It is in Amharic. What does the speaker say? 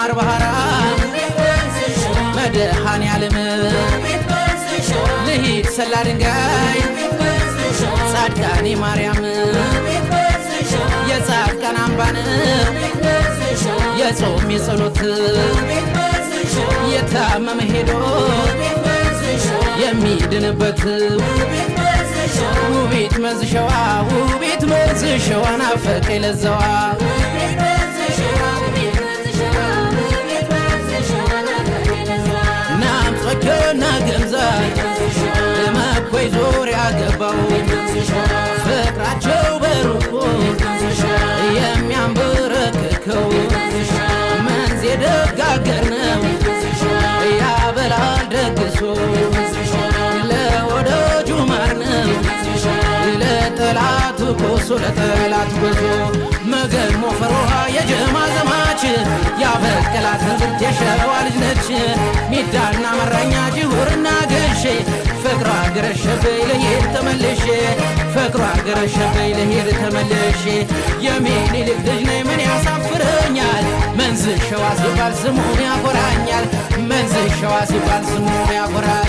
ማር ባህራ መድኃኔ ዓለም ልሂድ ሰላ ድንጋይ ጻድቃኔ ማርያም የጻድቃን አምባን የጾም የጸሎት የታመመ ሄዶ የሚድንበት ውቢት መዝሸዋ ውቢት መዝሸዋ ናፈቀኝ ለዛዋ ናምጾቸና ገምዛይ ለመኮይ ዙሪያ ገባው ፍቅራቸው በሩቁ የሚያንበረክከው መንዝ የደጋገር ነው ያበላል ደግሶ ለወዳጁ ማር ነው ለጠላቱ ኮሶ ለጠላቱ ጎዞ መገድ ሞፈሮሃ የጀማ ዘማች ያበቀላት እንዝርት የሸዋ ልጅ ነች ሚዳና መራኛ ጅሁርና ገሼ ፍቅሯ ገረሸበይ ለሄድ ተመልሼ ፍቅሯ ገረሸበይ ለሄድ ተመልሼ የሚኒልክ ልጅ ነኝ ምን ያሳፍረኛል መንዝ ሸዋ ሲባል ስሙን ያኮራኛል መንዝ ሸዋ ሲባል ስሙን ያኮራኛል